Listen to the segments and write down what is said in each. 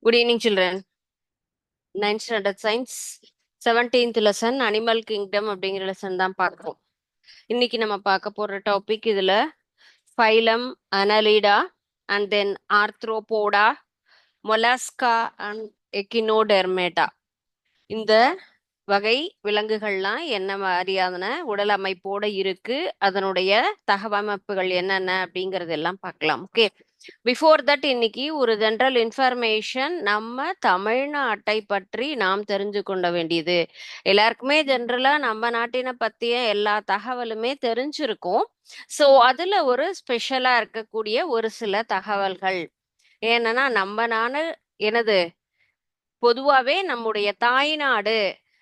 Good evening, children. 9th standard science 17th lesson animal kingdom அப்படிங்கிற lesson தான் பார்க்கிறோம். இன்னைக்கு நம்ம பார்க்க போற டாபிக் இதுல phylum annelida and then arthropoda mollusca and echinodermata. இந்த வகை விலங்குகள்லாம் என்ன மாதிரியான உடல் அமைப்போட இருக்கு, அதனுடைய தகவமைப்புகள் என்னென்ன அப்படிங்கறது எல்லாம் பார்க்கலாம். ஓகே, பிஃபோர் தட் இன்னைக்கு ஒரு ஜென்ரல் இன்ஃபர்மேஷன் நம்ம தமிழ்நாட்டை பற்றி நாம் தெரிஞ்சு கொள்ள வேண்டியது. எல்லாருக்குமே ஜென்ரலா நம்ம நாட்டினை பத்திய எல்லா தகவலுமே தெரிஞ்சிருக்கும். ஸோ அதுல ஒரு ஸ்பெஷலா இருக்கக்கூடிய ஒரு சில தகவல்கள் ஏன்னா நம்ம நாடு எனது பொதுவாவே நம்முடைய தாய்நாடு,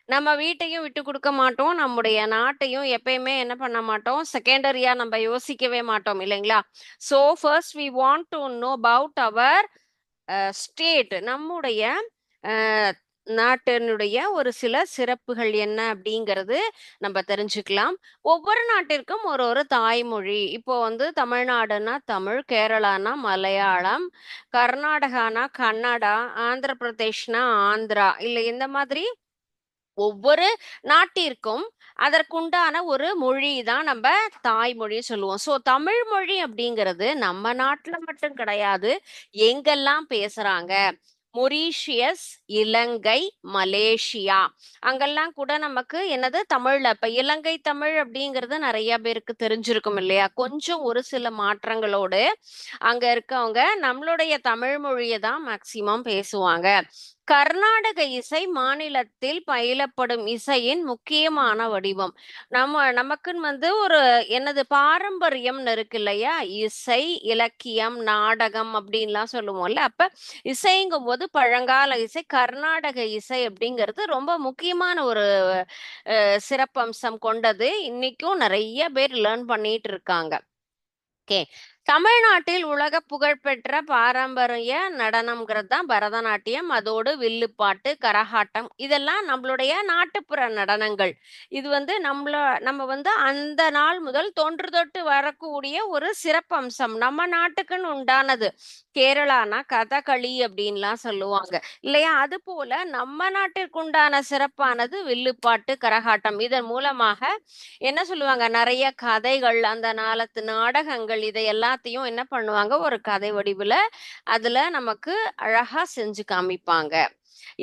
நம்ம வீட்டையும் விட்டு கொடுக்க மாட்டோம், நம்முடைய நாட்டையும் எப்பயுமே என்ன பண்ண மாட்டோம், செகண்டரியா நம்ம யோசிக்கவே மாட்டோம் இல்லைங்களா? So first we want to know about our state, நம்முடைய நாட்டினுடைய ஒரு சில சிறப்புகள் என்ன அப்படிங்கிறது நம்ம தெரிஞ்சுக்கலாம். ஒவ்வொரு நாட்டிற்கும் ஒரு ஒரு தாய்மொழி. இப்போ தமிழ்நாடுனா தமிழ், கேரளானா மலையாளம், கர்நாடகானா கன்னடா, ஆந்திர பிரதேஷ்னா ஆந்திரா, இல்லை இந்த மாதிரி ஒவ்வொரு நாட்டிற்கும் அதற்குண்டான ஒரு மொழி தான் நம்ம தாய்மொழி சொல்லுவோம். ஸோ தமிழ் மொழி அப்படிங்கிறது நம்ம நாட்டுல மட்டும் கிடையாது, எங்கெல்லாம் பேசுறாங்க, மொரீஷியஸ், இலங்கை, மலேசியா, அங்கெல்லாம் கூட நமக்கு என்னது தமிழ்ல இப்ப இலங்கை தமிழ் அப்படிங்கிறது நிறைய பேருக்கு தெரிஞ்சிருக்கும் இல்லையா? கொஞ்சம் ஒரு சில மாற்றங்களோடு அங்க இருக்கவங்க நம்மளுடைய தமிழ் மொழியை தான் மேக்சிமம் பேசுவாங்க. கர்நாடக இசை மாநிலத்தில் பயிலப்படும் இசையின் முக்கியமான வடிவம். நமக்குன்னு ஒரு என்னது பாரம்பரியம்னு இருக்கு இல்லையா? இசை, இலக்கியம், நாடகம் அப்படின்லாம் சொல்லுவோம்ல. அப்ப இசைங்கும் போது பழங்கால இசை, கர்நாடக இசை அப்படிங்கிறது ரொம்ப முக்கியமான ஒரு சிறப்பம்சம் கொண்டது. இன்னைக்கும் நிறைய பேர் லேர்ன் பண்ணிட்டு இருக்காங்க. ஓகே, தமிழ்நாட்டில் உலக புகழ்பெற்ற பாரம்பரிய நடனம்ங்கிறது தான் பரதநாட்டியம். அதோடு வில்லுப்பாட்டு, கரகாட்டம், இதெல்லாம் நம்மளுடைய நாட்டுப்புற நடனங்கள். இது நம்ம அந்த நாள் முதல் தொன்று தொட்டு வரக்கூடிய ஒரு சிறப்பம்சம், நம்ம நாட்டுக்குன்னு உண்டானது. கேரளானா கதகளி அப்படின்லாம் சொல்லுவாங்க இல்லையா? அது போல நம்ம நாட்டிற்கு உண்டான சிறப்பானது வில்லுப்பாட்டு, கரகாட்டம். இதன் மூலமாக என்ன சொல்லுவாங்க, நிறைய கதைகள், அந்த நாளத்து நாடகங்கள், இதை எல்லாத்தையும் என்ன பண்ணுவாங்க, ஒரு கதை வடிவுல அதுல நமக்கு அழகா செஞ்சு காமிப்பாங்க.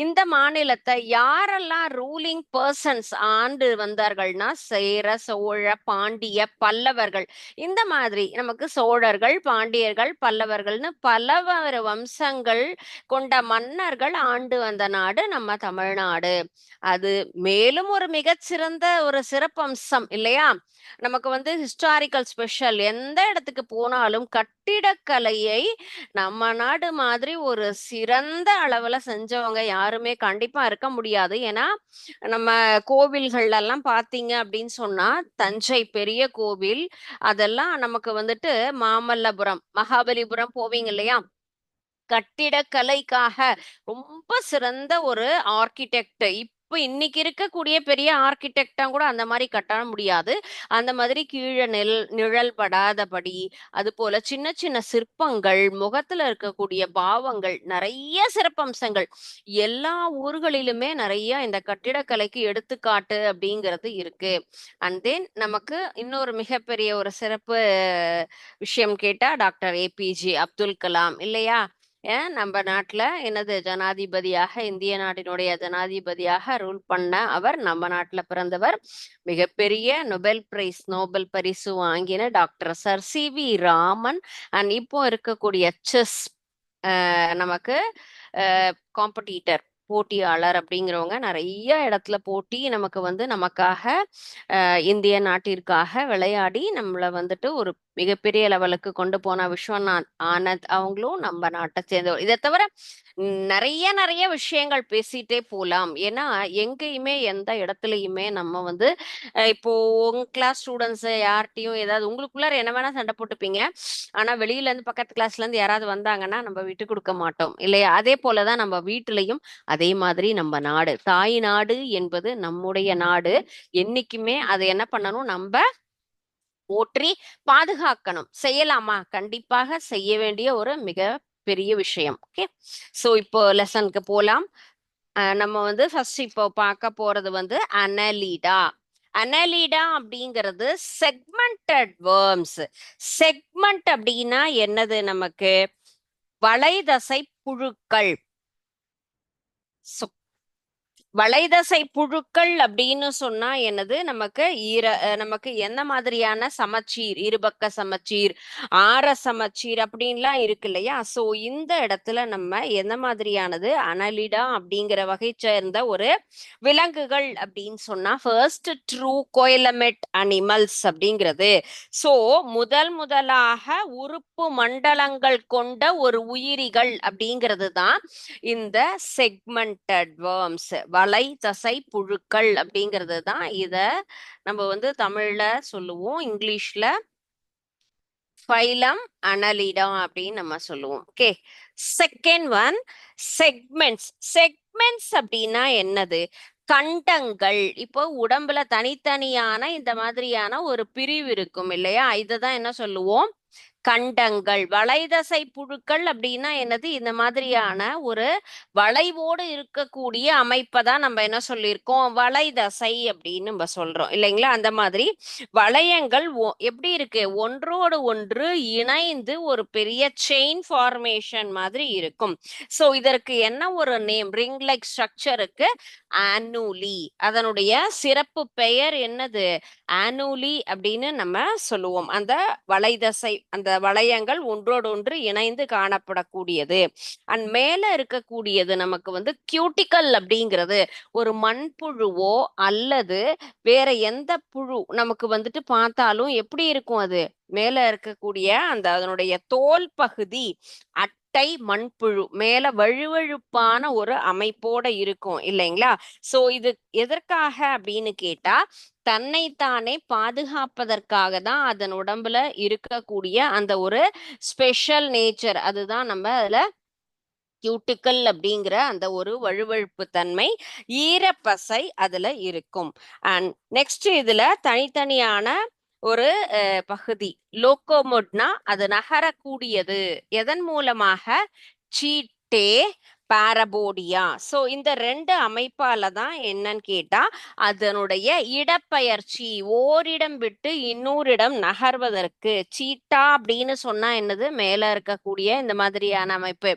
இந்த மாநிலத்தை யாரெல்லாம் ரூலிங் பர்சன்ஸ் ஆண்டு வந்தார்கள்னா, சேர, சோழ, பாண்டிய, பல்லவர்கள், இந்த மாதிரி நமக்கு சோழர்கள், பாண்டியர்கள், பல்லவர்கள்னு பலவர வம்சங்கள் கொண்ட மன்னர்கள் ஆண்டு வந்த நாடு நம்ம தமிழ்நாடு. அது மேலும் ஒரு மிகச்சிறந்த ஒரு சிறப்பம்சம் இல்லையா? நமக்கு ஹிஸ்டாரிக்கல் ஸ்பெஷல், எந்த இடத்துக்கு போனாலும் கட்டிடக்கலையை நம்ம நாடு மாதிரி ஒரு சிறந்த அளவுல செஞ்சவங்க யாருமே கண்டிப்பா இருக்க முடியாது. ஏன்னா நம்ம கோவில்கள் எல்லாம் பாத்தீங்க அப்படின்னு சொன்னா, தஞ்சை பெரிய கோவில், அதெல்லாம் நமக்கு மாமல்லபுரம், மகாபலிபுரம் போவீங்க இல்லையா? கட்டிடக்கலைக்காக ரொம்ப சிறந்த ஒரு ஆர்கிடெக்ட். இப்ப இன்னைக்கு இருக்கக்கூடிய பெரிய ஆர்கிடெக்டா கூட அந்த மாதிரி கட்ட முடியாது. அந்த மாதிரி கீழே நிழல் படாதபடி, அது போல சின்ன சின்ன சிற்பங்கள், முகத்துல இருக்கக்கூடிய பாவங்கள், நிறைய சிறப்பம்சங்கள் எல்லா ஊர்களிலுமே நிறைய இந்த கட்டிடக்கலைக்கு எடுத்துக்காட்டு அப்படிங்கிறது இருக்கு. அண்ட் தென் நமக்கு இன்னொரு மிகப்பெரிய ஒரு சிறப்பு விஷயம் கேட்டா, டாக்டர் ஏபிஜே அப்துல் கலாம் இல்லையா? நம்ம நாட்டுல என்னது ஜனாதிபதியாக, இந்திய நாட்டினுடைய ஜனாதிபதியாக ரூல் பண்ண அவர் நம்ம நாட்டுல பிறந்தவர். மிகப்பெரிய நோபல் பரிசு வாங்கின doctor sir CV. Raman. And இப்போ இருக்கக்கூடிய செஸ் நமக்கு காம்படிட்டர், போட்டியாளர் அப்படிங்கிறவங்க நிறைய இடத்துல போட்டி நமக்கு நமக்காக இந்திய நாட்டிற்காக விளையாடி நம்மள ஒரு மிகப்பெரிய லெவலுக்கு கொண்டு போன விஸ்வநாத் ஆனந்த் அவங்களும் நம்ம நாட்டை சேர்ந்தவர். இதை தவிர நிறைய நிறைய விஷயங்கள் பேசிட்டே போலாம். ஏன்னா எங்கேயுமே எந்த இடத்துலயுமே நம்ம இப்போ உங்க கிளாஸ் ஸ்டூடெண்ட்ஸ் யார்கிட்டயும் ஏதாவது உங்களுக்குள்ளார என்ன வேணா சண்டை போட்டுப்பீங்க, ஆனா வெளியில இருந்து பக்கத்து கிளாஸ்ல இருந்து யாராவது வந்தாங்கன்னா நம்ம விட்டு கொடுக்க மாட்டோம் இல்லையா? அதே போலதான் நம்ம வீட்டுலயும் அதே மாதிரி நம்ம நாடு, தாய் நாடு என்பது நம்முடைய நாடு. என்னைக்குமே அதை என்ன பண்ணணும், நம்ம போற்றி பாதுகாக்கணும். செய்யலாமா? கண்டிப்பாக செய்ய வேண்டிய ஒரு மிக பெரிய விஷயம். ஓகே, ஸோ இப்போ லெசனுக்கு போலாம். நம்ம வந்து ஃபர்ஸ்ட் இப்போ பார்க்க போறது வந்து அனலிடா. அனலிடா அப்படிங்கிறது செக்மெண்டட் வேர்ம்ஸ். செக்மெண்ட் அப்படின்னா என்னது? நமக்கு வளைதசை புழுக்கள். வளைதசை புழுக்கள் அப்படின்னு சொன்னா என்னது? நமக்கு எந்த மாதிரியான சமச்சீர், இருபக்க சமச்சீர், ஆர சமச்சீர் அப்படின்லாம் இருக்கு இல்லையா? சோ இந்த இடத்துல நம்ம எந்த மாதிரியானது அனலிடா அப்படிங்கிற வகை சேர்ந்த ஒரு விலங்குகள் அப்படின்னு சொன்னா ஃபர்ஸ்ட் ட்ரூ கோயிலமெட் அனிமல்ஸ் அப்படிங்கிறது. சோ முதலாக உறுப்பு மண்டலங்கள் கொண்ட ஒரு உயிரிகள் அப்படிங்கிறது தான் இந்த செக்மெண்டட் வேர்ம்ஸ், வலை தசை புழுக்கள் அப்படிங்கிறது தான். இத நம்ம வந்து தமிழ்ல சொல்லுவோம், இங்கிலீஷ்ல ஃபைலம் அனலிடா அப்படின்னு நம்ம சொல்லுவோம். Okay, second one segments. Segments அப்படின்னா என்னது? கண்டங்கள். இப்போ உடம்புல தனித்தனியான இந்த மாதிரியான ஒரு பிரிவு இருக்கும் இல்லையா? இததான் என்ன சொல்லுவோம்? கண்டங்கள். வளைதசை புழுக்கள் அப்படின்னா என்னது? இந்த மாதிரியான ஒரு வளைவோடு இருக்கக்கூடிய அமைப்பை தான் நம்ம என்ன சொல்லியிருக்கோம்? வளைதசை அப்படின்னு நம்ம சொல்றோம் இல்லைங்களா? அந்த மாதிரி வளையங்கள் எப்படி இருக்கு? ஒன்றோடு ஒன்று இணைந்து ஒரு பெரிய செயின் ஃபார்மேஷன் மாதிரி இருக்கும். சோ இதற்கு என்ன ஒரு நேம்? ரிங் லைக் ஸ்ட்ரக்சருக்கு ஆனூலி. அதனுடைய சிறப்பு பெயர் என்னது? ஆனூலி அப்படின்னு நம்ம சொல்லுவோம். அந்த வளைதசை, அந்த வளையங்கள் ஒன்றோடு ஒன்று இணைந்து காணப்படக்கூடியது. அண்ட் மேல இருக்கக்கூடியது நமக்கு வந்து கியூட்டிக்கல் அப்படிங்கிறது ஒரு மண்புழுவோ அல்லது வேற எந்த புழு நமக்கு வந்துட்டு பார்த்தாலும் எப்படி இருக்கும்? அது மேல இருக்கக்கூடிய அந்த அதனுடைய தோல் பகுதி அட்டை மண்புழு மேல வழுவழுப்பான ஒரு அமைப்போட இருக்கும் இல்லைங்களா? சோ இது எதற்காக அப்படின்னு கேட்டா தன்னைத்தானே பாதுகாப்பதற்காக தான் அதன் உடம்புல இருக்கக்கூடிய அந்த ஒரு ஸ்பெஷல் நேச்சர். அதுதான் நம்ம அதுல கியூட்டிக்கல் அப்படிங்கிற அந்த ஒரு வழுவழுப்பு தன்மை, ஈரப்பசை அதுல இருக்கும். அண்ட் நெக்ஸ்ட் இதுல தனித்தனியான ஒரு பகுதி லோக்கோமோட்னா அது நகரக்கூடியது. எதன் மூலமாக? சீட்டே, பாரபோடியா. சோ இந்த ரெண்டு அமைப்பால தான் என்னன்னு கேட்டா அதனுடைய இடப்பெயர்ச்சி, ஓரிடம் விட்டு இன்னொரு இடம் நகர்வதற்கு. சீட்டா அப்படின்னு சொன்னா என்னது? மேல இருக்கக்கூடிய இந்த மாதிரியான அமைப்பு.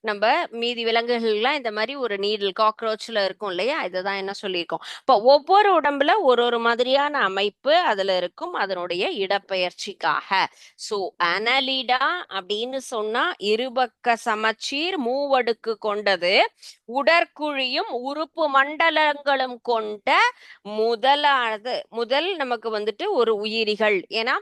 நம்ம மீதி விலங்குகள்லாம் இந்த மாதிரி ஒரு நீடில் காக்ரோச்ல இருக்கும் இல்லையா? இதுதான் என்ன சொல்லியிருக்கோம். இப்போ ஒவ்வொரு உடம்புல ஒரு ஒரு மாதிரியான அமைப்பு அதுல இருக்கும், அதனுடைய இடப்பெயர்ச்சிக்காக. சோ அனலிடா அப்படின்னு சொன்னா இருபக்க சமச்சீர் மூவடுக்கு கொண்டது, உடற்குழியும் உறுப்பு மண்டலங்களும் கொண்ட முதல் நமக்கு வந்துட்டு ஒரு உயிரிகள். ஏன்னா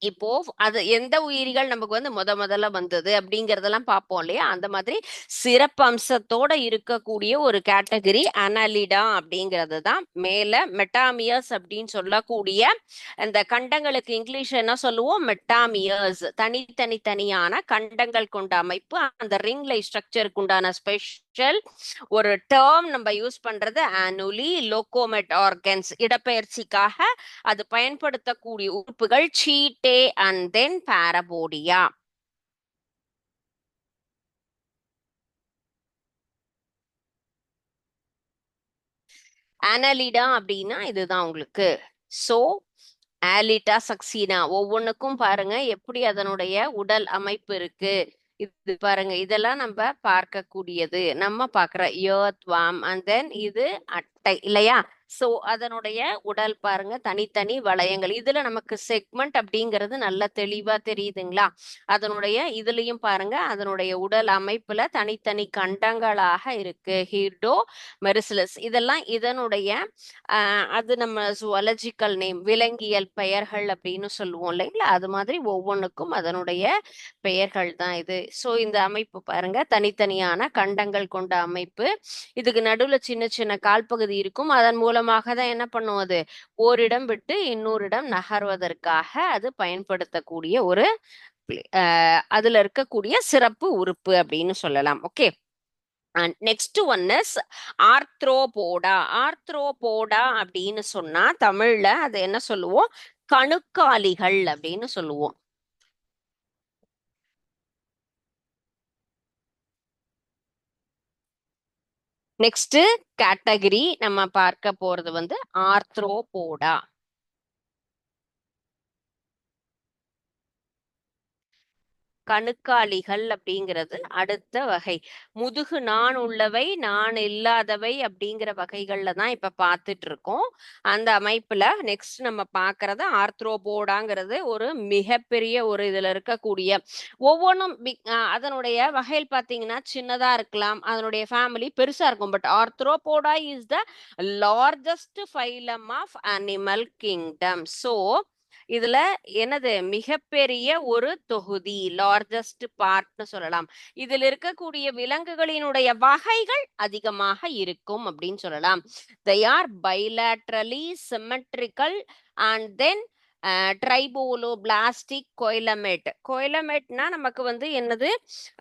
இப்போ அது எந்த உயிரிகள் நமக்கு வந்து முதல்ல வந்தது அப்படிங்கறதெல்லாம் பார்ப்போம் இல்லையா? அந்த மாதிரி சிறப்பம்சத்தோட இருக்கக்கூடிய ஒரு கேட்டகரி அனலிடா அப்படிங்கிறது தான். மேல மெட்டாமியர்ஸ் அப்படின்னு சொல்லக்கூடிய அந்த கண்டங்களுக்கு இங்கிலீஷ் என்ன சொல்லுவோம்? மெட்டாமியர்ஸ். தனித்தனியான கண்டங்கள் கொண்ட அமைப்பு. அந்த ரிங் லைக் ஸ்ட்ரக்சருக்கு உண்டான ஸ்பெஷல் ஒரு டேர்ம் நம்ம யூஸ் பண்றது ஆனுலி லோகோமெட் ஆர்கன்ஸ். இடப்பெயர்ச்சிக்காக அது பயன்படுத்தக்கூடிய உறுப்புகள் சீட்டே அண்ட் தென் பாரபோடியா. அனலிடா அப்படின்னா இதுதான் உங்களுக்கு. சோ ஆலிட்டா சக்சீனா ஒவ்வொன்றுக்கும் பாருங்க எப்படி அதனுடைய உடல் அமைப்பு இருக்கு. இது பாருங்க, இதெல்லாம் நம்ம பார்க்கக்கூடியது. நம்ம பார்க்குற எர்த் வாம் அண்ட் தென் இது அட்டை இல்லையா? சோ அதனுடைய உடல் பாருங்க, தனித்தனி வளையங்கள். இதுல நமக்கு செக்மெண்ட் அப்படிங்கிறது நல்லா தெளிவா தெரியுதுங்களா? அதனுடைய இதுலயும் பாருங்க, அதனுடைய உடல் அமைப்புல தனித்தனி கண்டங்களாக இருக்கு. ஹீர்டோ மெரிசிலஸ் இதெல்லாம் இதனுடைய அது நம்ம ஜுவாலஜிக்கல் நேம், விலங்கியல் பெயர்கள் அப்படின்னு சொல்லுவோம் இல்லைங்களா? அது மாதிரி ஒவ்வொன்றுக்கும் அதனுடைய பெயர்கள் தான் இது. ஸோ இந்த அமைப்பு பாருங்க, தனித்தனியான கண்டங்கள் கொண்ட அமைப்பு. இதுக்கு நடுவுல சின்ன சின்ன கால்பகுதி இருக்கும். அதன் மூலமாக தான் என்ன பண்ணும்? அது ஓரிடம் விட்டு இன்னொரு இடம் நகர்வதற்காக அது பயன்படுத்தக்கூடிய ஒரு அதுல இருக்கக்கூடிய சிறப்பு உறுப்பு அப்படின்னு சொல்லலாம். Okay, and next one is Arthropoda. Arthropoda அப்படின்னு சொன்னா தமிழ்ல அது என்ன சொல்லுவோம்? கணுக்காலிகள் அப்படின்னு சொல்லுவோம். நெக்ஸ்ட் கேட்டகரி நம்ம பார்க்க போறது வந்து ஆர்த்ரோபோடா. கணுக்காலிகள் அப்படிங்கிறது அடுத்த வகை. முதுகு நான் உள்ளவை, நான் இல்லாதவை அப்படிங்கிற வகைகள்ல தான் இப்ப பார்த்துட்டு இருக்கோம். அந்த அமைப்புல நெக்ஸ்ட் நம்ம பார்க்கறது ஆர்த்ரோபோடாங்கிறது ஒரு மிகப்பெரிய ஒரு இதுல இருக்கக்கூடிய ஒவ்வொன்றும் அதனுடைய வகையில் பார்த்தீங்கன்னா சின்னதா இருக்கலாம், அதனுடைய ஃபேமிலி பெருசா இருக்கும். But arthropoda is the largest phylum of animal kingdom. So இதுல என்னது மிகப்பெரிய ஒரு தொகுதி, லார்ஜஸ்ட் பார்ட்னு சொல்லலாம். இதில் இருக்கக்கூடிய விலங்குகளினுடைய வகைகள் அதிகமாக இருக்கும் அப்படின்னு சொல்லலாம். they are bilaterally symmetrical and then ட்ரைபோலோபிளாஸ்டிக் கோயிலமேட். கோயிலமேட்னா நமக்கு வந்து என்னது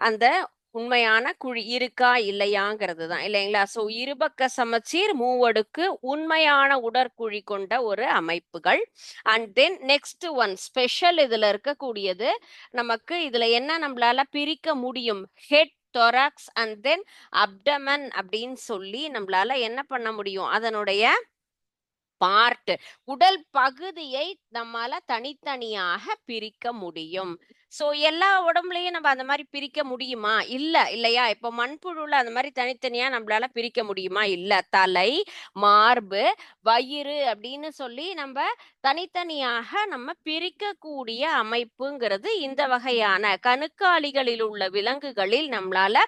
அந்த உண்மையான குழி இருக்கா இல்லையாங்கிறது தான் இல்லைங்களா. ஸோ இருபக்க சமச்சீர் மூவடுக்கு உண்மையான உடற்குழி கொண்ட ஒரு அமைப்புகள். And then next one special இதுல இருக்கக்கூடியது, நமக்கு இதுல என்ன நம்மளால பிரிக்க முடியும், head thorax and then abdomen அப்படின்னு சொல்லி நம்மளால என்ன பண்ண முடியும், அதனுடைய பார்ட் உடல் பகுதியை நம்மால தனித்தனியாக பிரிக்க முடியும். சோ எல்லா உடம்புலயும் நம்ம அந்த மாதிரி பிரிக்க முடியுமா, இல்ல இல்லையா. இப்ப மண்புழுல அந்த மாதிரி தனித்தனியா நம்மளால பிரிக்க முடியுமா, இல்ல. தலை, மார்பு, வயிறு அப்படின்னு சொல்லி நம்ம தனித்தனியாக நம்ம பிரிக்கக்கூடிய அமைப்புங்கிறது இந்த வகையான கணுக்காலிகளில் உள்ள விலங்குகளில் நம்மளால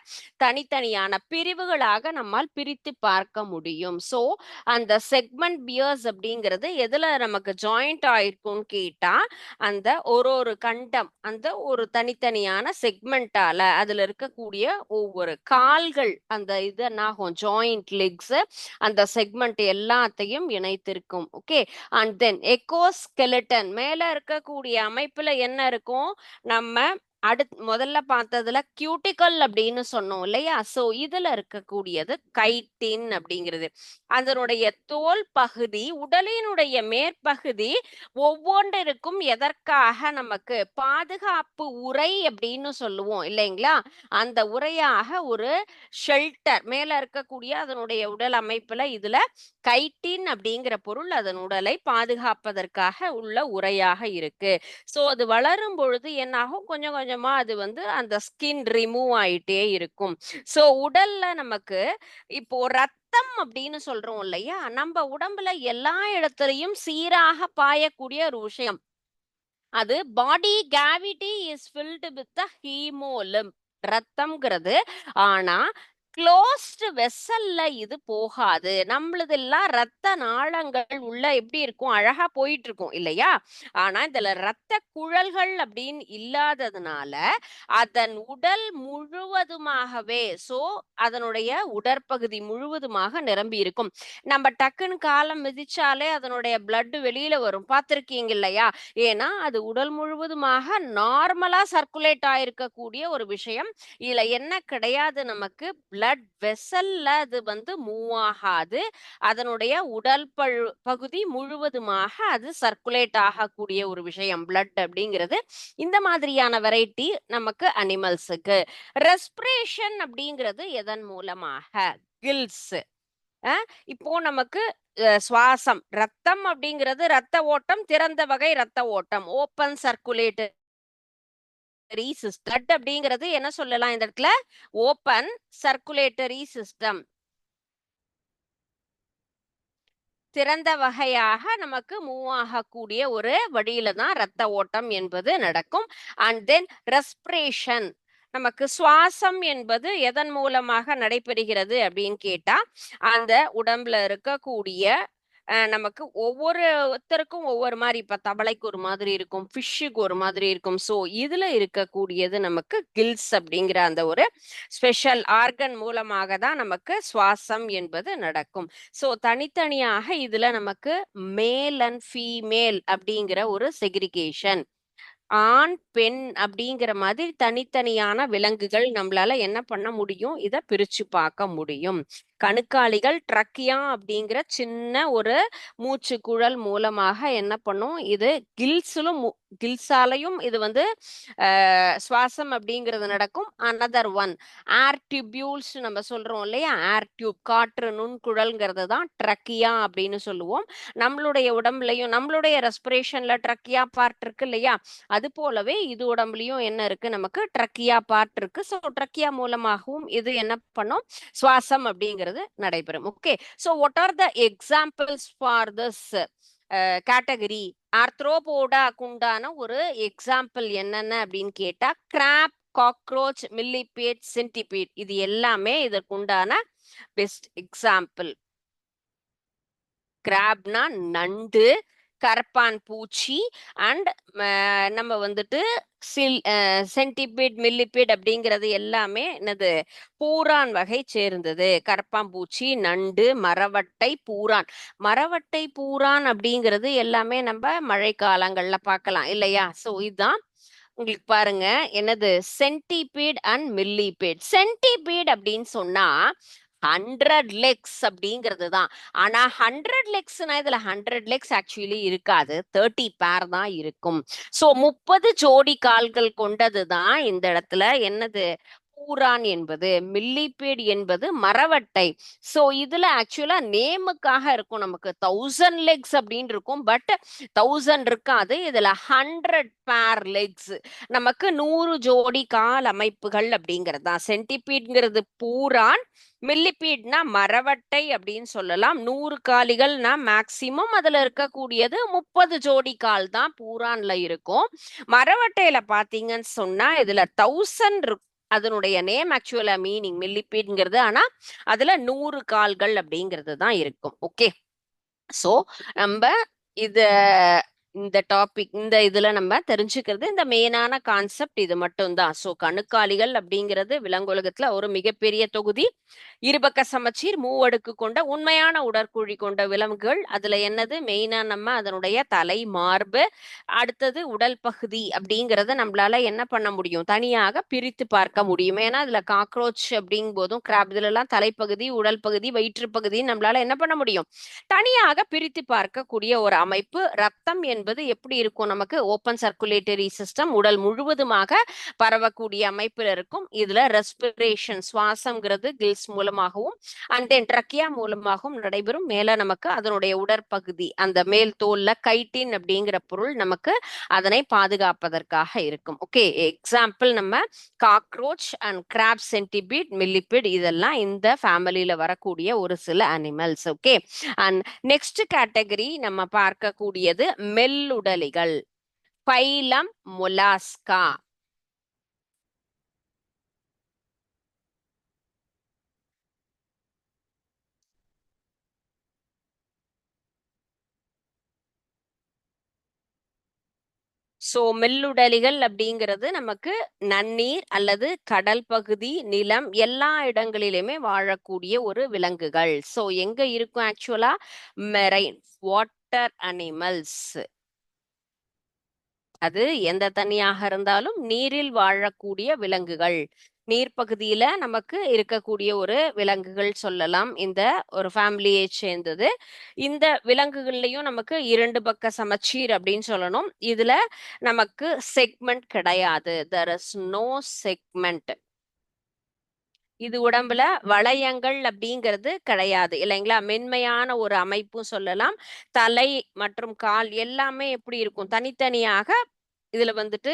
தனித்தனியான பிரிவுகளாக நம்மால் பிரித்து பார்க்க முடியும். சோ அந்த செக்மெண்ட் பியர்ஸ் அப்படிங்கிறது எதுல நமக்கு ஜாயிண்ட் ஆயிருக்கும்னு கேட்டா, அந்த ஒரு கண்டம் அந்த ஒரு தனித்தனியான செக்மெண்டால அதுல இருக்கக்கூடிய ஒவ்வொரு கால்கள் அந்த இது என்னாகும் ஜாயிண்ட் லெக்ஸ் அந்த செக்மெண்ட் எல்லாத்தையும் இணைத்திருக்கும். ஓகே. அண்ட் தென் எக்கோஸ்கெலட்டன் மேல இருக்கக்கூடிய அமைப்புல என்ன இருக்கும், நம்ம முதல்ல பார்த்ததுல கியூட்டிக்கல் அப்படின்னு சொன்னோம் இல்லையா. சோ இதுல இருக்கக்கூடியது கைட்டின் அப்படிங்கிறது. அதனுடைய தோல் பகுதி உடலினுடைய மேற்பகுதி ஒவ்வொன்றிற்கும் எதற்காக நமக்கு பாதுகாப்பு உரை அப்படின்னு சொல்லுவோம் இல்லைங்களா. அந்த உரையாக ஒரு ஷெல்டர் மேல இருக்கக்கூடிய அதனுடைய உடல் அமைப்புல இதுல கைட்டின் அப்படிங்கிற பொருள் அதன் உடலை பாதுகாப்பதற்காக உள்ள உரையாக இருக்கு. சோ அது வளரும் பொழுது என்னாகும், கொஞ்சம் கொஞ்சமா அது வந்து அந்த ஸ்கின் ரிமூவ் ஆயிட்டே இருக்கும். சோ உடல்ல நமக்கு இப்போ ரத்தம் அப்படின்னு சொல்றோம் இல்லையா, நம்ம உடம்புல எல்லா இடத்துலயும் சீராக பாயக்கூடிய ஒரு விஷயம். அது body cavity is filled with the haemolymph, ரத்தம்ங்கிறது. ஆனா க்ளோஸ்டு வெசல்ல இது போகாது. நம்மளதெல்லாம் ரத்த நாளங்கள் உள்ள எப்படி இருக்கும், அழகா போயிட்டு இருக்கும் இல்லையா. ஆனா இதுல ரத்த குழல்கள் அப்படின்னு இல்லாததுனால அதன் உடல் முழுவதுமாகவே, சோ அதனுடைய உடற்பகுதி முழுவதுமாக நிரம்பி இருக்கும். நம்ம டக்குன்னு காலம் மிதிச்சாலே அதனுடைய பிளட் வெளியில வரும், பார்த்திருக்கீங்க இல்லையா. ஏன்னா அது உடல் முழுவதுமாக நார்மலா சர்க்குலேட் ஆயிருக்கக்கூடிய ஒரு விஷயம். இதுல என்ன கிடையாது, நமக்கு பிளட் வெசல்ல அது வந்து மூவ் ஆகாது. அதனுடைய உடல் பகுதி முழுவதுமாக அது சர்க்குலேட் ஆகக்கூடிய ஒரு விஷயம் பிளட் அப்படிங்கிறது. இந்த மாதிரியான வெரைட்டி நமக்கு அனிமல்ஸுக்கு. ரெஸ்பிரேஷன் அப்படிங்கிறது எதன் மூலமாக, கில்ஸ். இப்போ நமக்கு சுவாசம், ரத்தம் அப்படிங்கிறது ரத்த ஓட்டம், திறந்த வகை ரத்த ஓட்டம், ஓப்பன் சர்க்குலேட்டரி சிஸ்டம். அப்படிங்கிறது என்ன சொல்லலாம் இந்த இடத்துல, ஓப்பன் சர்க்குலேட்டரி சிஸ்டம், திறந்த வகையாக நமக்கு மூவ் ஆகக்கூடிய ஒரு வழியில தான் ரத்த ஓட்டம் என்பது நடக்கும். அண்ட் தென் ரெஸ்பிரேஷன், நமக்கு சுவாசம் என்பது எதன் மூலமாக நடைபெறுகிறது அப்படின்னு கேட்டா, அந்த உடம்புல இருக்கக்கூடிய நமக்கு ஒவ்வொருத்தருக்கும் ஒவ்வொரு மாதிரி, இப்ப தவளைக்கு ஒரு மாதிரி இருக்கும், ஃபிஷ்ஷுக்கு ஒரு மாதிரி இருக்கும். ஸோ இதுல இருக்கக்கூடியது நமக்கு கில்ஸ் அப்படிங்கிற அந்த ஒரு ஸ்பெஷல் ஆர்கன் மூலமாக தான் நமக்கு சுவாசம் என்பது நடக்கும். ஸோ தனித்தனியாக இதுல நமக்கு மேல் அண்ட் ஃபீமேல் அப்படிங்கிற ஒரு செக்ரிகேஷன், ஆண் பெண் அப்படிங்கிற மாதிரி தனித்தனியான விலங்குகள் நம்மளால என்ன பண்ண முடியும், இத பிரிச்சு பார்க்க முடியும். கணுக்காலிகள் ட்ரக்கியா அப்படிங்கிற சின்ன ஒரு மூச்சு குழல் மூலமாக என்ன பண்ணும், இது கில்ஸாலையும் இது வந்து சுவாசம் அப்படிங்கிறது நடக்கும். அனதர் ஒன் ஏர் டியூபியூல்ஸ் நம்ம சொல்றோம் இல்லையா, ஏர் டியூப் காற்று நுண்குழல்ங்கிறது தான் ட்ரக்கியா அப்படின்னு சொல்லுவோம். நம்மளுடைய உடம்புலையும் நம்மளுடைய ரெஸ்பிரேஷன்ல ட்ரக்கியா பார்ட் இருக்கு இல்லையா, அது போலவே இது உடம்புலயும் என்ன இருக்கு, நமக்கு ட்ரக்கியா பார்ட் இருக்கு. ஸோ ட்ரக்கியா மூலமாகவும் இது என்ன பண்ணும், சுவாசம் அப்படிங்கிறது நடைபெறும். Okay, so what are the examples for this category? ஆர்த்ரோபோடாக்கு உண்டான ஒரு எக்ஸாம்பிள் என்னென்ன அப்படின்னு கேட்டா, கிராப், காக்ரோச், மில்லிபேட், சென்டிபேட், இது எல்லாமே இதற்கு உண்டான பெஸ்ட் எக்ஸாம்பிள். கிராப்னா நண்டு, கரப்பான் பூச்சி, அண்ட் நம்ம வந்துட்டு சென்டிபீட், மில்லிபீட் அப்படிங்கிறது எல்லாமே என்னது, பூரான் வகை சேர்ந்தது. கரப்பாம்பூச்சி, நண்டு, மரவட்டை, பூரான். மரவட்டை, பூரான் அப்படிங்கிறது எல்லாமே நம்ம மழை காலங்கள்ல பார்க்கலாம் இல்லையா. ஸோ இதுதான் உங்களுக்கு பாருங்க, என்னது சென்டிபீட் அண்ட் மில்லிபீட். சென்டிபீட் அப்படின்னு சொன்னா 100 லெக்ஸ் அப்படிங்கிறது தான். ஆனா 100 லெக்ஸ்னா இதுல 100 லெக்ஸ் ஆக்சுவலி இருக்காது, 30 பேர் தான் இருக்கும். சோ 30 ஜோடி கால்கள் கொண்டது தான் இந்த இடத்துல என்னது, பூரான் என்பது. மில்லிபீட் என்பது மரவட்டை. சோ இதுல ஆக்சுவலா நேமுக்காக இருக்கும், நமக்கு 1000 லெக்ஸ் அப்படின்னு இருக்கும், பட் 1000 இருக்காது. இதுல 100 பேர் லெக்ஸ், நமக்கு 100 ஜோடி கால் அமைப்புகள் அப்படிங்கிறது தான். சென்டிபீட்ங்கிறது பூரான், மில்லிபீட்னா மரவட்டை அப்படின்னு சொல்லலாம். 100 காலிகள்னா மேக்சிமம் அதுல இருக்கக்கூடியது 30 ஜோடி கால் தான் பூரான்ல இருக்கும். மரவட்டையில பாத்தீங்கன்னு சொன்னா இதுல 1000 அதனுடைய நேம் ஆக்சுவலா மீனிங் மில்லிபீட்ங்கிறது, ஆனா அதுல 100 கால்கள் அப்படிங்கிறது தான் இருக்கும். ஓகே, சோ நம்ம இத இந்த டாபிக் இந்த இதுல நம்ம தெரிஞ்சுக்கிறது இந்த மெயினான கான்செப்ட் இது மட்டும் தான். சோ கணுக்காலிகள் அப்படிங்கிறது விலங்குலகத்துல ஒரு மிகப்பெரிய தொகுதி. இருபக்க சமச்சீர் மூவடுக்கு கொண்ட உண்மையான உடற்குழி கொண்ட விலங்குகள். அதுல என்னது மெயினா, நம்ம அதனுடைய தலை, மார்பு, அடுத்தது உடல் பகுதி அப்படிங்கறத நம்மளால என்ன பண்ண முடியும், தனியாக பிரித்து பார்க்க முடியும். ஏன்னா இதுல காக்ரோச் அப்படிங்கும் போதும் கிராப் இதுல எல்லாம் தலைப்பகுதி, உடல் பகுதி, வயிற்று பகுதி நம்மளால என்ன பண்ண முடியும், தனியாக பிரித்து பார்க்கக்கூடிய ஒரு அமைப்பு. ரத்தம் என்பது எப்படி இருக்கும், நமக்கு ஓப்பன் சர்க்குலேட்டரி சிஸ்டம், உடல் முழுவதுமாக பரவக்கூடிய அமைப்பில் இருக்கும். இதுல ரெஸ்பிரேஷன் சுவாசம்ங்கிறது கில்ஸ் மூலமாகவும் அண்ட் தென் ட்ரக்கியா மூலமாகவும் நடைபெறும். மேல நமக்கு அதனுடைய உடற்பகுதி அந்த மேல் தோல்ல கைட்டின் அப்படிங்கிற பொருள் நமக்கு அதனை பாதுகாப்பதற்காக இருக்கும். ஓகே, எக்ஸாம்பிள் நம்ம காக்ரோச் அண்ட் கிராப், சென்டிபீட், மில்லிபிட் இதெல்லாம் இந்த ஃபேமிலியில வரக்கூடிய ஒரு சில animals. Okay, and next category நம்ம பார்க்கக்கூடியது மெல்லுடலிகள், பைலம் மொலாஸ்கா. சோ மெல்லுடலிகள் அப்படிங்கிறது நமக்கு நன்னீர் அல்லது கடல் பகுதி, நிலம் எல்லா இடங்களிலுமே வாழக்கூடிய ஒரு விலங்குகள். சோ எங்க இருக்கும் ஆக்சுவலா, மெரைன் வாட்டர் அனிமல்ஸ். அது எந்த தண்ணியாக இருந்தாலும் நீரில் வாழக்கூடிய விலங்குகள். நீர்ப்பகுதியில நமக்கு இருக்கக்கூடிய ஒரு விலங்குகள் சொல்லலாம், இந்த ஒரு ஃபேமிலியை சேர்ந்தது. இந்த விலங்குகள்லயும் நமக்கு 2 பக்க சமச்சீர் அப்படின்னு சொல்லணும். இதுல நமக்கு செக்மெண்ட் கிடையாது, there is no segment. இது உடம்புல வளையங்கள் அப்படிங்கிறது கிடையாது இல்லைங்களா, மென்மையான ஒரு அமைப்பும் சொல்லலாம். தலை மற்றும் கால் எல்லாமே எப்படி இருக்கும், தனித்தனியாக இதுல வந்துட்டு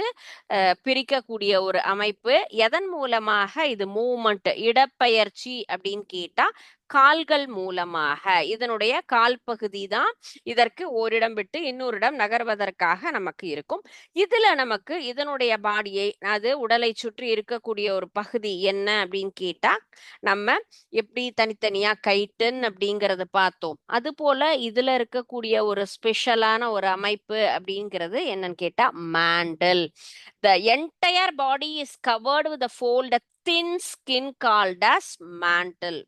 பிரிக்கக்கூடிய ஒரு அமைப்பு. எதன் மூலமாக இது மூவ்மெண்ட், இடப்பெயர்ச்சி அப்படின்னு கேட்டா கால்கள் மூலமாக. இதனுடைய கால் பகுதி தான் இதற்கு ஓரிடம் விட்டு இன்னொரு இடம் நகர்வதற்காக நமக்கு இருக்கும். இதுல நமக்கு இதனுடைய பாடியை, அது உடலை சுற்றி இருக்கக்கூடிய ஒரு பகுதி என்ன அப்படின்னு கேட்டா, நம்ம எப்படி தனித்தனியா கைட்டன் அப்படிங்கறத பார்த்தோம், அது போல இதுல இருக்கக்கூடிய ஒரு ஸ்பெஷலான ஒரு அமைப்பு அப்படிங்கிறது என்னன்னு கேட்டா mantle. The entire body is covered with a fold, a thin skin called as mantle.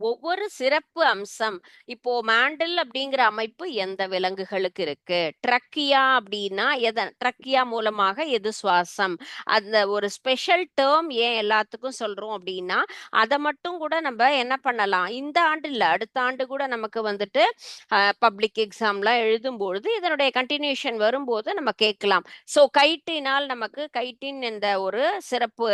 ஒவ்வொரு சிறப்பு அம்சம். இப்போ மாண்டில் அப்படிங்கிற அமைப்பு எந்த விலங்குகளுக்கு இருக்கு? ட்ரக்கியா அப்படின்னா ட்ரக்கியா மூலமாக எது சுவாசம்? அந்த ஒரு ஸ்பெஷல் டேர்ம் ஏன் எல்லாத்துக்கும் சொல்றோம் அப்படின்னா, அத மட்டும் கூட நம்ம என்ன பண்ணலாம், இந்த ஆண்டு இல்ல, அடுத்த ஆண்டு கூட நமக்கு வந்துட்டு பப்ளிக் எக்ஸாம்லாம் எழுதும்பொழுது இதனுடைய கன்டினியூஷன் வரும்போது நம்ம கேட்கலாம். ஸோ கைட்டினால் நமக்கு கைட்டின் என்ற ஒரு சிறப்பு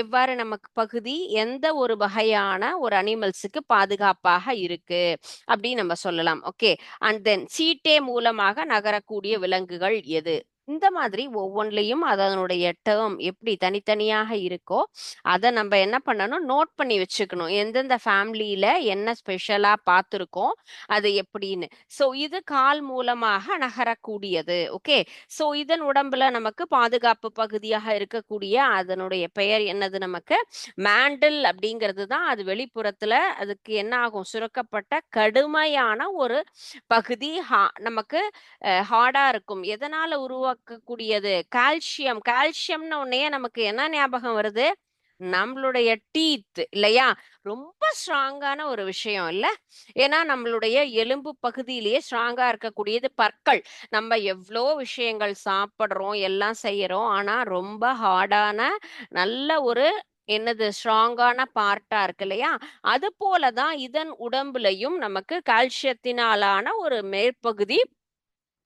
எவ்வாறு நமக்கு பகுதி எந்த ஒரு வகையான ஒரு அனிமல்ஸுக்கு பாதுகாப்பாக இருக்கு அப்படின்னு நம்ம சொல்லலாம். ஓகே. அண்ட் தென் சீட்டே மூலமாக நகரக்கூடிய விலங்குகள் எது? இந்த மாதிரி ஒவ்வொன்றிலையும் அதனுடைய டேர்ம் எப்படி தனித்தனியாக இருக்கோ அதை நம்ம என்ன பண்ணணும், நோட் பண்ணி வச்சுக்கணும். எந்தெந்த ஃபேமிலியில என்ன ஸ்பெஷலா பார்த்துருக்கோம் அது எப்படின்னு. ஸோ இது கால் மூலமாக நகரக்கூடியது. ஓகே. ஸோ இதன் உடம்புல நமக்கு பாதுகாப்பு பகுதியாக இருக்கக்கூடிய அதனுடைய பெயர் என்னது, நமக்கு மேண்டில் அப்படிங்கிறது தான். அது வெளிப்புறத்துல அதுக்கு என்ன ஆகும், சுரக்கப்பட்ட கடுமையான ஒரு பகுதி நமக்கு ஹார்டா இருக்கும். எதனால உருவாக்கக்கூடியது? கால்சியம். கால்சியம்னு உடனே நமக்கு என்ன ஞாபகம் வருது? நம்மளுடைய டீத் இல்லையா? ரொம்ப ஸ்ட்ராங்கான ஒரு விஷயம் இல்ல? ஏன்னா நம்மளுடைய எலும்பு பகுதியிலேயே ஸ்ட்ராங்கா இருக்கக்கூடியது பற்கள். நம்ம எவ்வளோ விஷயங்கள் சாப்பிடுறோம், எல்லாம் செய்யறோம். ஆனா ரொம்ப ஹார்டான நல்ல ஒரு என்னது ஸ்ட்ராங்கான பார்ட்டா இருக்கு இல்லையா? அது போலதான் இதன் உடம்புலையும் நமக்கு கால்சியத்தினாலான ஒரு மேற்பகுதி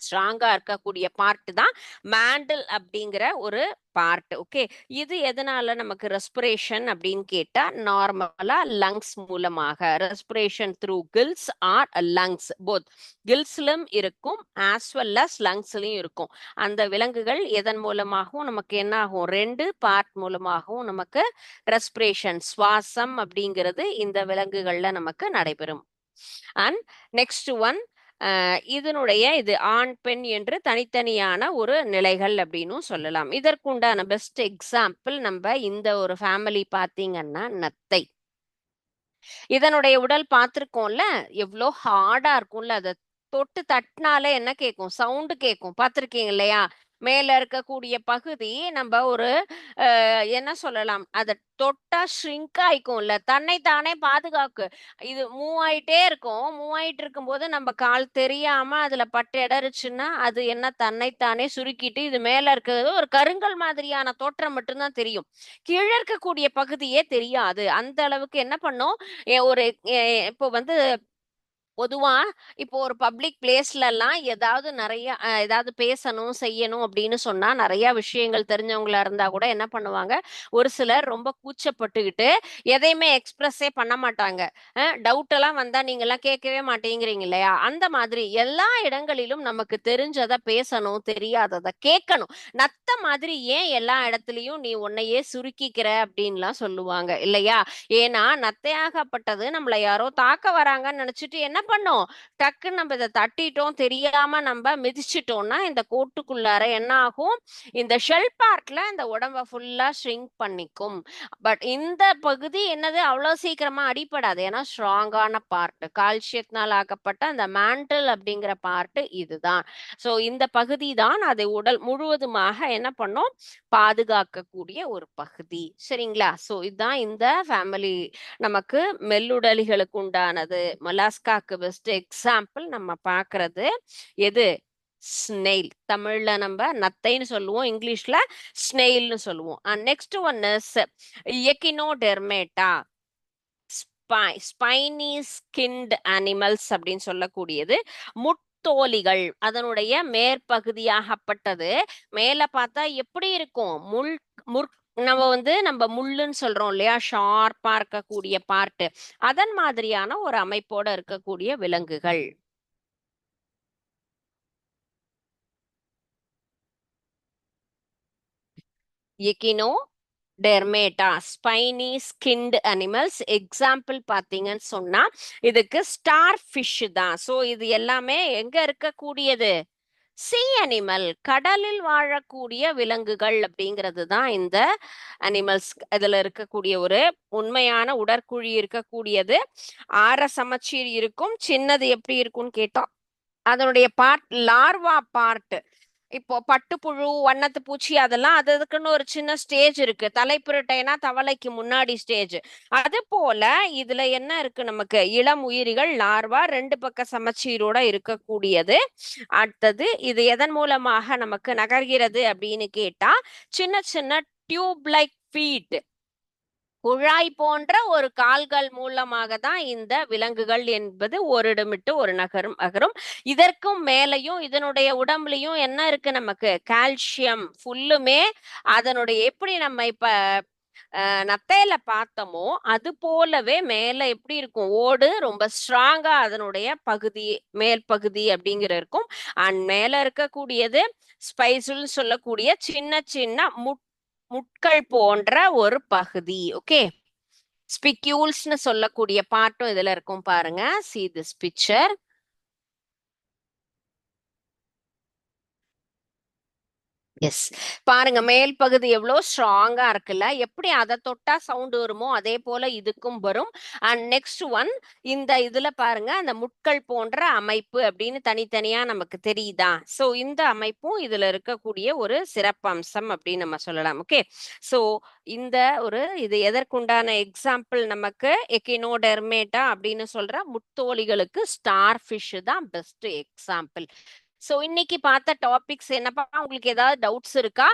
ஸ்ட்ராங்கா இருக்கக்கூடிய பார்ட் தான் மேண்டில் அப்படிங்கிற ஒரு பார்ட். ஓகே. இது எதனால நமக்கு ரெஸ்பிரேஷன் அப்படின்னு கேட்டா, நார்மலா லங்ஸ் மூலமாக respiration through gills or lungs both. கில்ஸ்லும் இருக்கும் ஆஸ் வெல் அஸ் லங்ஸ்லயும் இருக்கும். அந்த விலங்குகள் எதன் மூலமாகவும் நமக்கு என்ன ஆகும், ரெண்டு பார்ட் மூலமாகவும் நமக்கு ரெஸ்பிரேஷன் சுவாசம் அப்படிங்கிறது இந்த விலங்குகள்ல நமக்கு நடைபெறும். அண்ட் நெக்ஸ்ட் ஒன், இதனுடைய இது ஆண் பெண் என்று தனித்தனியான ஒரு நிலைகள் அப்படின்னும் சொல்லலாம். இதற்குண்டான பெஸ்ட் எக்ஸாம்பிள் நம்ம இந்த ஒரு ஃபேமிலி பார்த்தீங்கன்னா நத்தை. இதனுடைய உடல் பார்த்திருக்கோம்ல, எவ்வளோ ஹார்டா இருக்கும்ல. அத தொட்டு தட்டினாலே என்ன கேட்கும், சவுண்டு கேட்கும். பார்த்திருக்கீங்க இல்லையா? மேல இருக்கக்கூடிய பகுதி நம்ம ஒரு என்ன சொல்லலாம், அத தொட்டா ஷ்ரிங்க் ஆயிக்கும்ல, தன்னை தானே பாதுகாக்கு. இது மூவ் ஆயிட்டே இருக்கும். மூவ் ஆயிட்டு இருக்கும்போது நம்ம கால் தெரியாம அதுல பட்டு இடறுச்சுன்னா அது என்ன தன்னைத்தானே சுருக்கிட்டு இது மேல இருக்கிறது ஒரு கருங்கல் மாதிரியான தோற்றம் மட்டும்தான் தெரியும். கீழே இருக்கக்கூடிய பகுதியே தெரியாது. அந்த அளவுக்கு என்ன பண்ணும், ஒரு இப்போ வந்து பொதுவா இப்போ ஒரு பப்ளிக் பிளேஸ்லலாம் ஏதாவது நெறைய ஏதாவது பேசணும், செய்யணும் அப்படின்னு சொன்னா, நெறைய விஷயங்கள் தெரிஞ்சவங்களா இருந்தா கூட என்ன பண்ணுவாங்க, ஒரு சிலர் ரொம்ப கூச்சப்பட்டுக்கிட்டு எதையுமே எக்ஸ்பிரஸே பண்ண மாட்டாங்க. டவுட் எல்லாம் வந்தா நீங்கலாம் கேட்கவே மாட்டேங்கிறீங்க இல்லையா? அந்த மாதிரி எல்லா இடங்களிலும் நமக்கு தெரிஞ்சத பேசணும், தெரியாதத கேட்கணும். நத்த மாதிரி ஏன் எல்லா இடத்துலயும் நீ உன்னையே சுருக்கிக்கிற அப்படின்லாம் சொல்லுவாங்க இல்லையா? ஏன்னா நத்தையாகப்பட்டது நம்மள யாரோ தாக்க வராங்கன்னு நினைச்சிட்டு என்ன பண்ணோம், டக்குன்னு நம்ம இதை தட்டிட்டோம், தெரியாம நம்ம மிதிச்சிட்டோம்னா இந்த கோட்டுக்குள்ளார என்ன ஆகும், இந்த ஷெல் பார்ட்ல இந்த உடம்ப ஃபுல்லா ஷ்ரிங்க் பண்ணிக்கும். பட் இந்த பகுதி என்னது அவ்வளவு சீக்கிரமா அடிபடாது. ஏன்னா ஸ்ட்ராங்கான பார்ட், கால்சியத்தினால் ஆக்கப்பட்ட அந்த மேண்டல் அப்படிங்கிற பார்ட் இதுதான். சோ இந்த பகுதி தான் அதை உடல் முழுவதுமாக என்ன பண்ணும், பாதுகாக்கக்கூடிய ஒரு பகுதி. சரிங்களா? சோ இதுதான் இந்த ஃபேமிலி நமக்கு மெல்லுடலிகளுக்கு உண்டானது. மொலாஸ்காக்கு பெஸ்ட் எக்ஸாம்பிள் நம்ம பார்க்கிறது எது? ஸ்னெயில். தமிழ்ல நம்ம நத்தைன்னு சொல்லுவோம், இங்கிலீஷ்ல ஸ்னெயில்னு சொல்லுவோம். Next one is echinodermata. Spiny skinned animals அப்படின்னு சொல்லக்கூடியது. முட்தோலிகள் அதனுடைய மேற்பகுதியாகப்பட்டது. மேல பார்த்தா எப்படி இருக்கும், முள் முற் நம்ம முள்ளுன்னு சொல்றோம் இல்லையா, ஷார்ப்பா இருக்கக்கூடிய பார்ட், அதன் மாதிரியான ஒரு அமைப்போட இருக்கக்கூடிய விலங்குகள். எக்கினோ டெர்மேட்டா ஸ்பைனி ஸ்கின்ட் அனிமல்ஸ். எக்ஸாம்பிள் பார்த்தீங்கன்னு சொன்னா இதுக்கு ஸ்டார் ஃபிஷ் தான். ஸோ இது எல்லாமே எங்க இருக்கக்கூடியது, சி அனிமல், கடலில் வாழக்கூடிய விலங்குகள் அப்படிங்கிறது தான் இந்த அனிமல்ஸ். இதுல இருக்கக்கூடிய ஒரு உண்மையான உடற்குழி இருக்கக்கூடியது. ஆற சமச்சீர் இருக்கும். சின்னது எப்படி இருக்கும்னு கேட்டோம், அதனுடைய பார்ட் லார்வா பார்ட் இப்போ பட்டுப்புழு, வண்ணத்து பூச்சி அதெல்லாம் அதுக்குன்னு ஒரு சின்ன ஸ்டேஜ் இருக்கு. தலைப்புரட்டைனா தவளைக்கு முன்னாடி ஸ்டேஜ். அது போல இதுல என்ன இருக்கு, நமக்கு இளம் உயிரிகள் லார்வா 2 பக்க சமச்சீரோட இருக்கக்கூடியது. அடுத்தது இது எதன் மூலமாக நமக்கு நகர்கிறது அப்படின்னு கேட்டா, சின்ன சின்ன டியூப் லைக் ஃபீட், குழாய் போன்ற ஒரு கால்கள் மூலமாக தான் இந்த விலங்குகள் என்பது ஓரிடமிட்டு ஒரு நகரும். இதற்கும் மேலையும் இதனுடைய உடம்புலயும் என்ன இருக்கு, நமக்கு கால்சியம் ஃபுல்லுமே அதனுடைய, எப்படி நம்ம இப்ப நத்தையில பார்த்தோமோ அது போலவே மேல எப்படி இருக்கும், ஓடு ரொம்ப ஸ்ட்ராங்கா அதனுடைய பகுதி, மேல் பகுதி அப்படிங்கிற இருக்கும். அண்ட் மேல இருக்கக்கூடியது ஸ்பைசுல் சொல்லக்கூடிய சின்ன சின்ன முட்கள் போன்ற ஒரு பகுதி. ஓகே, ஸ்பிக்யூல்ஸ்னு சொல்லக்கூடிய பார்ட்டும் இதுல இருக்கும் பாருங்க. see this picture. எஸ், பாருங்க மேல் பகுதி எவ்வளவு ஸ்ட்ராங்கா இருக்குல்ல, எப்படி அதை தொட்டா சவுண்ட் வருமோ அதே போல இதுக்கும் வரும். அண்ட் நெக்ஸ்ட் ஒன், இந்த இதுல பாருங்க அந்த முட்கள் போன்ற அமைப்பு அப்படின்னு தனித்தனியா நமக்கு தெரியுதா. சோ இந்த அமைப்பும் இதுல இருக்கக்கூடிய ஒரு சிறப்பம்சம் அப்படின்னு நம்ம சொல்லலாம். ஓகே, சோ இந்த ஒரு இது எதற்குண்டான எக்ஸாம்பிள், நமக்கு எக்கினோடெர்மேட்டா அப்படின்னு சொல்ற முத்தோலிகளுக்கு ஸ்டார் ஃபிஷ் தான் பெஸ்ட் எக்ஸாம்பிள். சோ இன்னைக்கு பார்த்த டாபிக்ஸ் என்னப்பா, உங்களுக்கு ஏதாவது டவுட்ஸ் இருக்கா?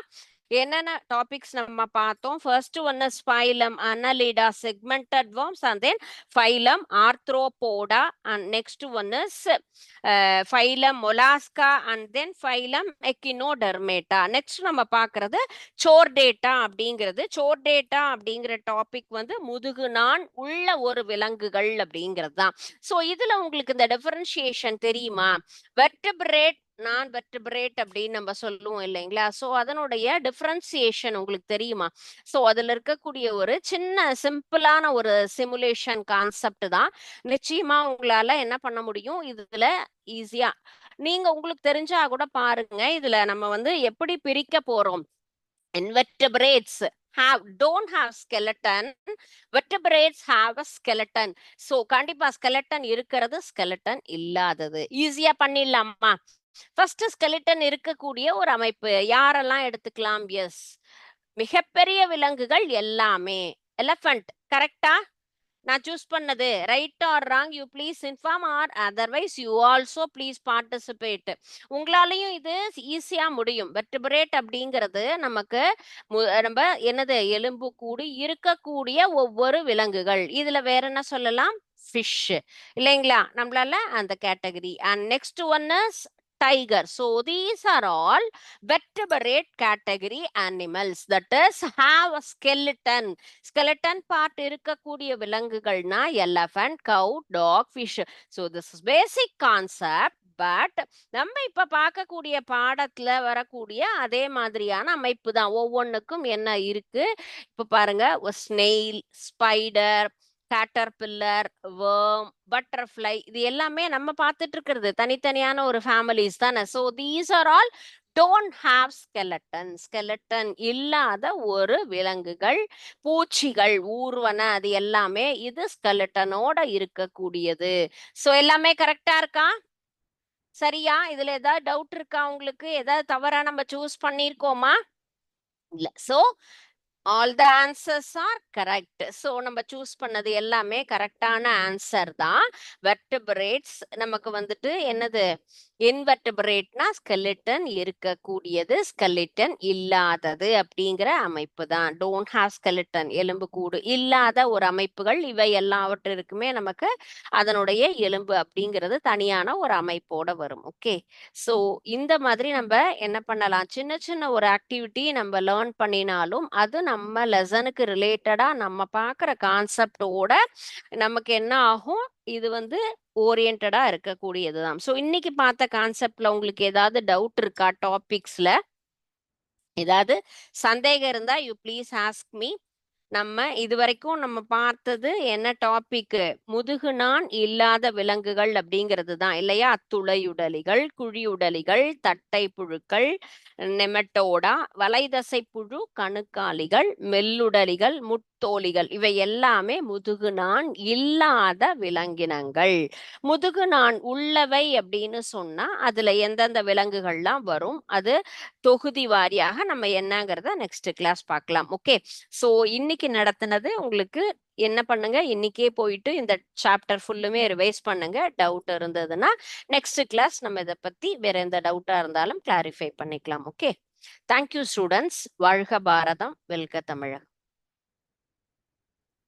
என்னென்ன டாபிக்ஸ் நம்ம பார்த்தோம்? ஃபர்ஸ்ட் ஒன்னு ஸ்பைலம், அனலிடா, segmented worms, and then phylum arthropoda, and next one is phylum mollusca, and then phylum echinodermata. Next நம்ம பார்க்கிறது சோர்டேட்டா அப்படிங்கிறது. சோர்டேட்டா அப்படிங்கிற டாபிக் வந்து முதுகு நான் உள்ள ஒரு விலங்குகள் அப்படிங்கிறது தான். ஸோ இதுல உங்களுக்கு இந்த டிஃபரன்ஷியேஷன் தெரியுமா? வெர்டிபிரேட், நான் வெர்டிபிரேட் அப்படின்னு நம்ம சொல்லுவோம் இல்லைங்களா. ஸோ அதனுடைய டிஃபரன்சியேஷன் உங்களுக்கு தெரியுமா? ஸோ அதுல இருக்கக்கூடிய ஒரு சின்ன சிம்பிளான ஒரு சிமுலேஷன் கான்செப்ட் தான். நிச்சயமா உங்களால என்ன பண்ண முடியும், இதுல ஈஸியா நீங்க உங்களுக்கு தெரிஞ்சா கூட பாருங்க. இதுல நம்ம வந்து எப்படி பிரிக்க போறோம். invertebrates don't have skeleton, vertebrates have a skeleton. so கண்டிப்பா skeleton இருக்கிறது, skeleton இல்லாதது. ஈஸியா பண்ணிடலாமா? ஃபர்ஸ்ட் skeleton இருக்கக்கூடிய ஒரு அமைப்பு யாரெல்லாம் எடுத்துக்கலாம்? எஸ், மிகப்பெரிய விலங்குகள் எல்லாமே. எலஃபண்ட் கரெக்டா? நான் சூஸ் பண்ணது right or wrong, you please inform, or otherwise you also please participate. உங்களாலையும் இது ஈஸியா முடியும். வெர்டிபிரேட் அப்படிங்கிறது நமக்கு நம்ம என்னது, எலும்பு கூடு இருக்கக்கூடிய ஒவ்வொரு விலங்குகள். இதுல வேற என்ன சொல்லலாம்? ஃபிஷ் இல்லைங்களா, நம்மளால அந்த category. And next one is tiger. So these are all vertebrate category animals, that is have a skeleton. skeleton part இருக்கக்கூடிய விலங்குகள்னா elephant, cow, dog, fish. so this is basic concept. But நம்ம இப்ப பார்க்கக்கூடிய பாடத்துல வரக்கூடிய அதே மாதிரியான அமைப்பு தான். ஒவ்வொன்றுக்கும் என்ன இருக்கு இப்ப பாருங்க, snail, spider, caterpillar, worm, butterfly, இது எல்லாமே நம்ம பார்த்துட்டு இருக்கிறது தனித்தனியான ஒரு ஃபேமிலிஸ் தானே. So these are all don't have skeleton. skeleton இல்லாத ஒரு விலங்குகள். பூச்சிகள், ஊர்வன, அது எல்லாமே இது skeletonோட இருக்கக்கூடியது. ஸோ எல்லாமே கரெக்டா இருக்கா? சரியா? இதுல ஏதாவது டவுட் இருக்கா உங்களுக்கு? ஏதாவது தவறா நம்ம சூஸ் பண்ணிருக்கோமா? இல்ல. So all the answers are correct. So நம்ம சூஸ் பண்ணது எல்லாமே கரெக்டான ஆன்சர் தான். வெர்டிபிரேட்ஸ் நமக்கு வந்துட்டு என்னது, இன்வெர்டிபிரேட்னா ஸ்கெலிட்டன் இருக்கக்கூடியது, ஸ்கெலிட்டன் இல்லாதது அப்படிங்கிற அமைப்பு தான். டோன்ட் ஹாவ் ஸ்கெலிட்டன், எலும்பு கூடு இல்லாத ஒரு அமைப்புகள் இவை எல்லாவற்றிற்குமே நமக்கு அதனுடைய எலும்பு அப்படிங்கிறது தனியான ஒரு அமைப்போட வரும். ஓகே, ஸோ இந்த மாதிரி நம்ம என்ன பண்ணலாம், சின்ன சின்ன ஒரு ஆக்டிவிட்டி நம்ம லேர்ன் பண்ணினாலும் அது நம்ம லெசனுக்கு ரிலேட்டடா நம்ம பார்க்குற கான்செப்டோட நமக்கு என்ன ஆகும், இது வந்து ஓரியன்டா இருக்கக்கூடியதுதான். ஸோ இன்னைக்கு பார்த்த கான்செப்ட்ல உங்களுக்கு ஏதாவது டவுட் இருக்கா? டாபிக்ஸ்ல ஏதாவது சந்தேகம் இருந்தா யூ ப்ளீஸ் ஆஸ்க் மீ. நம்ம இதுவரைக்கும் நம்ம பார்த்தது என்ன டாபிக், முதுகுநான் இல்லாத விலங்குகள் அப்படிங்கிறது தான் இல்லையா. துளையுடலிகள், குழியுடலிகள், தட்டை புழுக்கள், நெமட்டோடா, வலைதசை புழு, கணுக்காலிகள், மெல்லுடலிகள், தோலிகள் இவை எல்லாமே முதுகு நான் இல்லாத விலங்கினங்கள். முதுகு நான் உள்ளவை அப்படின்னு சொன்னா அதுல எந்தெந்த விலங்குகள்லாம் வரும், அது தொகுதி வாரியாக நம்ம என்னங்கிறத நெக்ஸ்ட் கிளாஸ் பார்க்கலாம். ஓகே. ஸோ இன்னைக்கு நடத்தினது உங்களுக்கு என்ன பண்ணுங்க, இன்னைக்கே போயிட்டு இந்த சாப்டர் ஃபுல்லுமே ரிவைஸ் பண்ணுங்க. டவுட் இருந்ததுன்னா நெக்ஸ்ட் கிளாஸ் நம்ம இதை பத்தி வேற எந்த டவுட்டா இருந்தாலும் கிளாரிஃபை பண்ணிக்கலாம். ஓகே. Thank you students. வாழ்க பாரதம், வெல்க தமிழகம்.